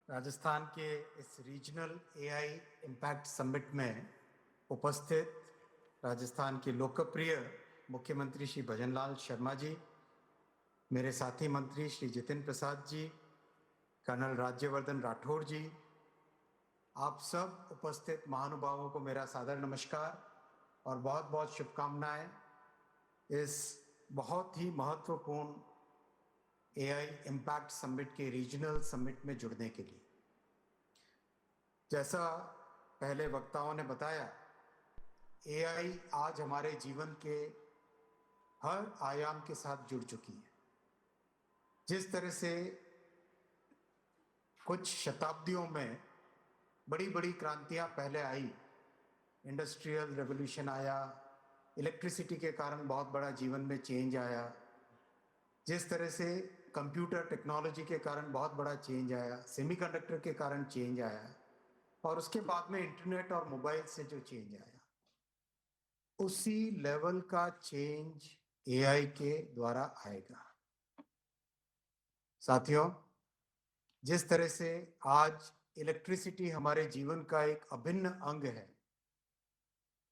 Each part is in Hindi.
राजस्थान के इस रीजनल एआई इम्पैक्ट समिट में उपस्थित राजस्थान के लोकप्रिय मुख्यमंत्री श्री भजनलाल शर्मा जी, मेरे साथी मंत्री श्री जितिन प्रसाद जी, कर्नल राज्यवर्धन राठौड़ जी, आप सब उपस्थित महानुभावों को मेरा सादर नमस्कार और बहुत बहुत शुभकामनाएं इस बहुत ही महत्वपूर्ण एआई इम्पैक्ट समिट के रीजनल समिट में जुड़ने के लिए। जैसा पहले वक्ताओं ने बताया, एआई आज हमारे जीवन के हर आयाम के साथ जुड़ चुकी है। जिस तरह से कुछ शताब्दियों में बड़ी बड़ी क्रांतियां पहले आई, इंडस्ट्रियल रेवोल्यूशन आया, इलेक्ट्रिसिटी के कारण बहुत बड़ा जीवन में चेंज आया, जिस तरह से कंप्यूटर टेक्नोलॉजी के कारण बहुत बड़ा चेंज आया, सेमीकंडक्टर के कारण चेंज आया, और उसके बाद में इंटरनेट और मोबाइल से जो चेंज आया, उसी लेवल का चेंज एआई के द्वारा आएगा। साथियों, जिस तरह से आज इलेक्ट्रिसिटी हमारे जीवन का एक अभिन्न अंग है,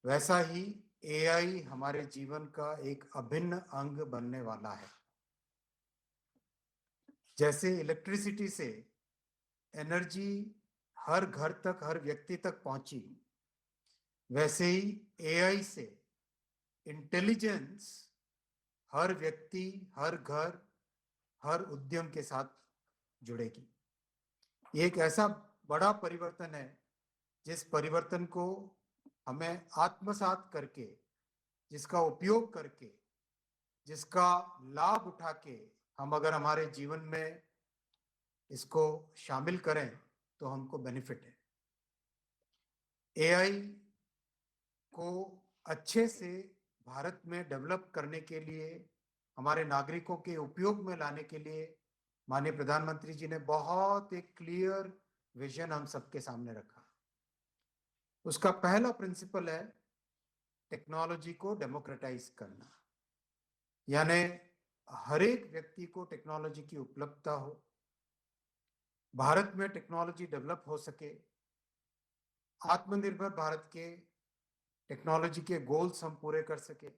वैसा ही एआई हमारे जीवन का एक अभिन्न अंग बनने वाला है। जैसे इलेक्ट्रिसिटी से एनर्जी हर घर तक, हर व्यक्ति तक पहुंची, वैसे ही एआई से इंटेलिजेंस हर व्यक्ति, हर घर, हर उद्यम के साथ जुड़ेगी। ये एक ऐसा बड़ा परिवर्तन है जिस परिवर्तन को हमें आत्मसात करके, जिसका उपयोग करके, जिसका लाभ उठा के हम अगर हमारे जीवन में इसको शामिल करें तो हमको बेनिफिट है। एआई को अच्छे से भारत में डेवलप करने के लिए, हमारे नागरिकों के उपयोग में लाने के लिए माननीय प्रधानमंत्री जी ने बहुत एक क्लियर विजन हम सबके सामने रखा। उसका पहला प्रिंसिपल है टेक्नोलॉजी को डेमोक्रेटाइज करना, यानी हर एक व्यक्ति को टेक्नोलॉजी की उपलब्धता हो, भारत में टेक्नोलॉजी डेवलप हो सके, आत्मनिर्भर भारत के टेक्नोलॉजी के गोल्स हम पूरे कर सके।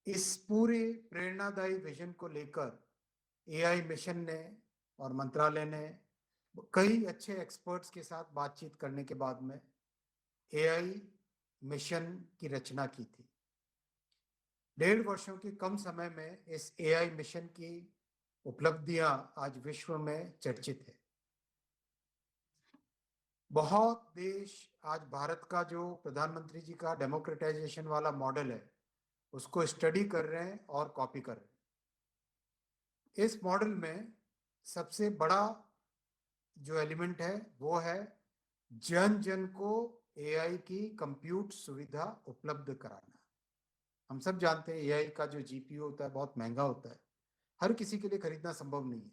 इस पूरे प्रेरणादायी विजन को लेकर एआई मिशन ने और मंत्रालय ने कई अच्छे एक्सपर्ट्स के साथ बातचीत करने के बाद में एआई मिशन की रचना की थी। 1.5 वर्षों के कम समय में इस एआई मिशन की उपलब्धियां आज विश्व में चर्चित है। बहुत देश आज भारत का जो प्रधानमंत्री जी का डेमोक्रेटाइजेशन वाला मॉडल है, उसको स्टडी कर रहे हैं और कॉपी कर रहे हैं। इस मॉडल में सबसे बड़ा जो एलिमेंट है वो है जन जन को एआई की कंप्यूट सुविधा उपलब्ध कराना। हम सब जानते हैं एआई का जो जीपीयू होता है बहुत महंगा होता है, हर किसी के लिए खरीदना संभव नहीं है।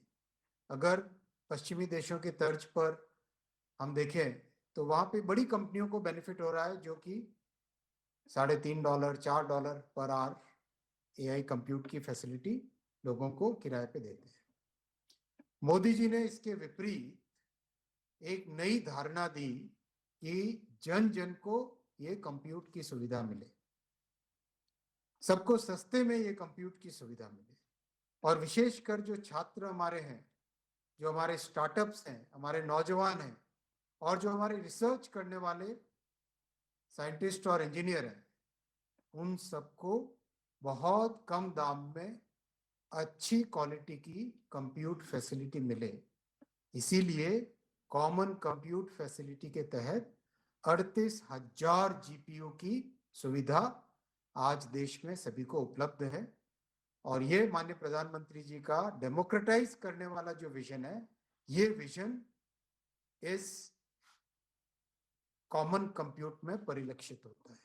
अगर पश्चिमी देशों के तर्ज पर हम देखें तो वहां पे बड़ी कंपनियों को बेनिफिट हो रहा है, जो कि $3.5 $4 पर आवर एआई कंप्यूट की फैसिलिटी लोगों को किराए पे देते हैं। मोदी जी ने इसके विपरीत एक नई धारणा दी कि जन जन को ये कंप्यूट की सुविधा मिले, सबको सस्ते में ये कंप्यूट की सुविधा मिले, और विशेषकर जो छात्र हमारे हैं, जो हमारे स्टार्टअप्स हैं, हमारे नौजवान हैं, और जो हमारे रिसर्च करने वाले साइंटिस्ट और इंजीनियर हैं, उन सबको बहुत कम दाम में अच्छी क्वालिटी की कंप्यूट फैसिलिटी मिले। इसीलिए कॉमन कंप्यूट फैसिलिटी के तहत 38,000 जीपीयू की सुविधा आज देश में सभी को उपलब्ध है। और ये माननीय प्रधानमंत्री जी का डेमोक्रेटाइज करने वाला जो विजन है, ये विजन इस कॉमन कंप्यूट में परिलक्षित होता है।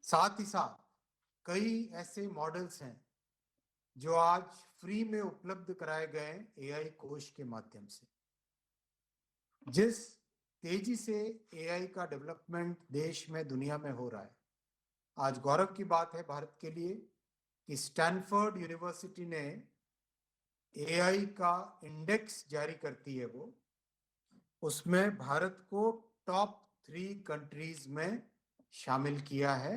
साथ ही साथ कई ऐसे मॉडल्स हैं जो आज फ्री में उपलब्ध कराए गए एआई कोष के माध्यम से। जिस तेजी से एआई का डेवलपमेंट देश में, दुनिया में हो रहा है, आज गौरव की बात है भारत के लिए कि स्टैनफोर्ड यूनिवर्सिटी ने एआई का इंडेक्स जारी करती है वो, उसमें भारत को टॉप 3 कंट्रीज में शामिल किया है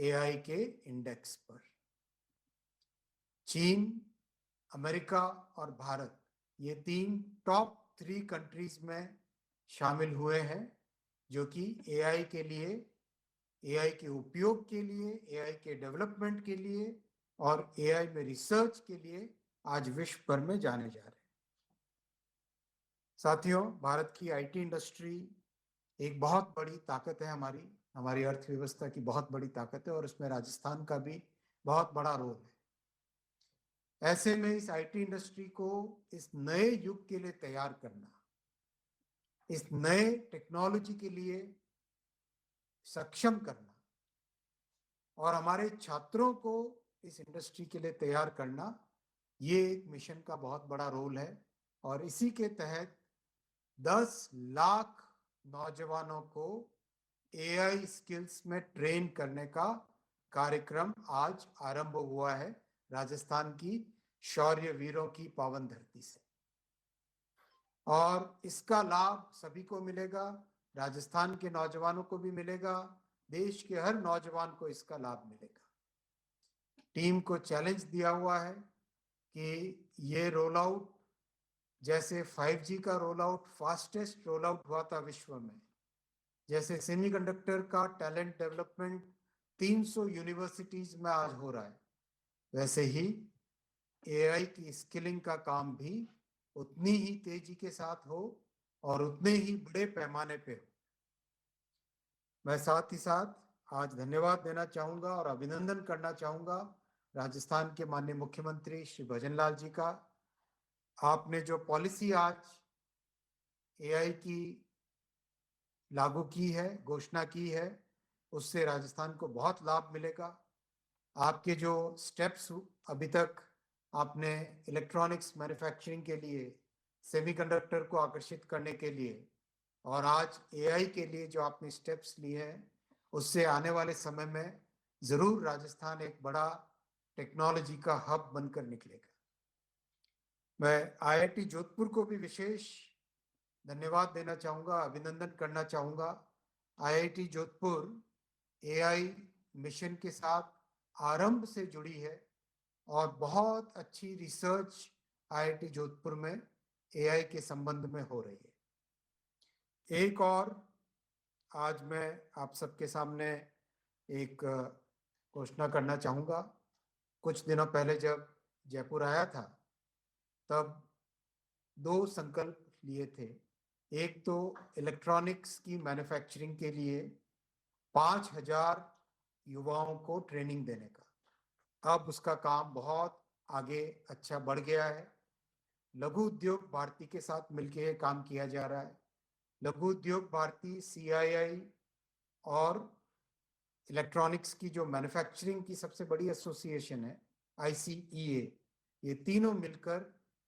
एआई के इंडेक्स पर। चीन, अमेरिका और भारत, ये 3 टॉप 3 कंट्रीज में शामिल हुए हैं, जो कि एआई के लिए, एआई के उपयोग के लिए, एआई के डेवलपमेंट के लिए और एआई में रिसर्च के लिए आज विश्व भर में जाने जा रहे हैं। साथियों, भारत की आईटी इंडस्ट्री एक बहुत बड़ी ताकत है, हमारी अर्थव्यवस्था की बहुत बड़ी ताकत है और इसमें राजस्थान का भी बहुत बड़ा रोल है। ऐसे में इस आईटी इंडस्ट्री को इस नए युग के लिए तैयार करना, इस नए टेक्नोलॉजी के लिए सक्षम करना और हमारे छात्रों को इस इंडस्ट्री के लिए तैयार करना, ये एक मिशन का बहुत बड़ा रोल है। और इसी के तहत 10 लाख नौजवानों को एआई स्किल्स में ट्रेन करने का कार्यक्रम आज आरंभ हुआ है राजस्थान की शौर्य वीरों की पावन धरती से। और इसका लाभ सभी को मिलेगा, राजस्थान के नौजवानों को भी मिलेगा, देश के हर नौजवान को इसका लाभ मिलेगा। टीम को चैलेंज दिया हुआ है कि ये रोल आउट, जैसे 5G का roll out fastest roll out हुआ था विश्व में, जैसे सेमीकंडक्टर का टैलेंट डेवलपमेंट 300 यूनिवर्सिटीज में आज हो रहा है, वैसे ही एआई की स्किलिंग का काम भी उतनी ही तेजी के साथ हो और उतने ही बड़े पैमाने पे हो। मैं साथ ही साथ आज धन्यवाद देना चाहूंगा और अभिनंदन करना चाहूंगा राजस्थान के माननीय मुख्यमंत्री श्री भजनलाल जी का। आपने जो पॉलिसी आज एआई की लागू की है, घोषणा की है, उससे राजस्थान को बहुत लाभ मिलेगा। आपके जो स्टेप्स अभी तक आपने इलेक्ट्रॉनिक्स मैन्युफैक्चरिंग के लिए, सेमीकंडक्टर को आकर्षित करने के लिए और आज एआई के लिए जो आपने स्टेप्स लिए हैं, उससे आने वाले समय में जरूर राजस्थान एक बड़ा टेक्नोलॉजी का हब बनकर निकलेगा। मैं आईआईटी जोधपुर को भी विशेष धन्यवाद देना चाहूंगा, अभिनंदन करना चाहूंगा। आईआईटी जोधपुर एआई मिशन के साथ आरंभ से जुड़ी है और बहुत अच्छी रिसर्च आईआईटी जोधपुर में एआई के संबंध में हो रही है। एक और आज मैं आप सबके सामने एक घोषणा करना चाहूँगा। कुछ दिनों पहले जब जयपुर आया था, तब 2 संकल्प लिए थे। एक तो इलेक्ट्रॉनिक्स की मैन्युफैक्चरिंग के लिए 5000 युवाओं को ट्रेनिंग देने का। अब उसका काम बहुत आगे अच्छा बढ़ गया है। लघु उद्योग भारती के साथ मिलकर काम किया जा रहा है। लघु उद्योग भारती, सीआईआई और इलेक्ट्रॉनिक्स की जो मैन्युफैक्चरिंग की सबसे बड़ी एसोसिएशन है आईसीईए, ये तीनों मिलकर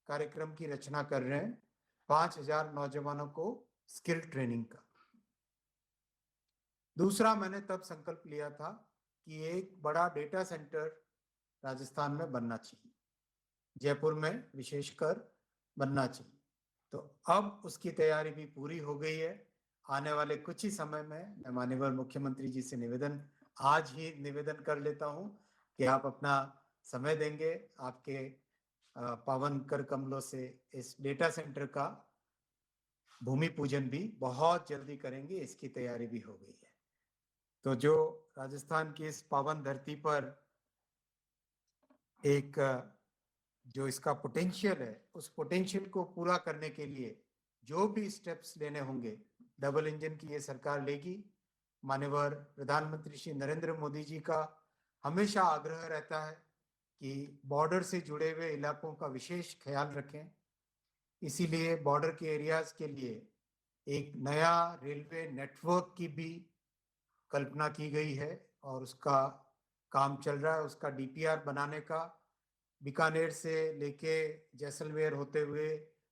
कार्यक्रम की रचना कर रहे हैं 5000 नौजवानों को स्किल ट्रेनिंग का। दूसरा, मैंने तब संकल्प लिया था कि एक बड़ा डेटा सेंटर राजस्थान में बनना चाहिए, जयपुर में विशेषकर बनना चाहिए। तो अब उसकी तैयारी भी पूरी हो गई है। आने वाले कुछ ही समय में मैं माननीय मुख्यमंत्री जी से आज ही निवेदन कर लेता हूं कि आप अपना समय देंगे, आपके पावन कर कमलों से इस डेटा सेंटर का भूमि पूजन भी बहुत जल्दी करेंगे, इसकी तैयारी भी हो गई है। तो जो राजस्थान की इस पावन धरती पर एक जो इसका पोटेंशियल है, उस पोटेंशियल को पूरा करने के लिए जो भी स्टेप्स लेने होंगे, डबल इंजन की ये सरकार लेगी। माननीय प्रधानमंत्री श्री नरेंद्र मोदी जी का हमेशा आग्रह रहता है कि बॉर्डर से जुड़े हुए इलाकों का विशेष ख्याल रखें। इसीलिए बॉर्डर के एरियाज के लिए एक नया रेलवे नेटवर्क की भी कल्पना की गई है और उसका काम चल रहा है। उसका डीपीआर बनाने का, बीकानेर से लेके जैसलमेर होते हुए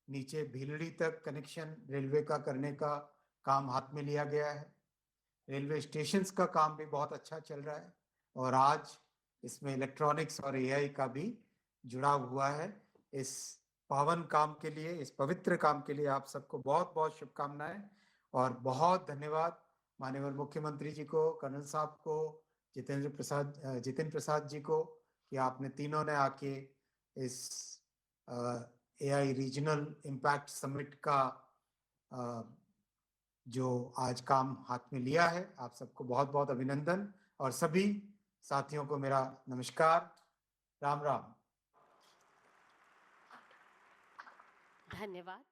नीचे भीलड़ी तक कनेक्शन रेलवे का करने का काम हाथ में लिया गया है। रेलवे स्टेशंस का काम भी बहुत अच्छा चल रहा है और आज इसमें इलेक्ट्रॉनिक्स और एआई का भी जुड़ाव हुआ है। इस पावन काम के लिए, इस पवित्र काम के लिए आप सबको बहुत बहुत शुभकामनाएं और बहुत धन्यवाद माननीय मुख्यमंत्री जी को, कर्नल साहब को, जितिन प्रसाद जी को, कि आपने तीनों ने आके इस एआई रीजनल इम्पैक्ट समिट का जो आज काम हाथ में लिया है। आप सबको बहुत बहुत अभिनंदन और सभी साथियों को मेरा नमस्कार। राम राम। धन्यवाद।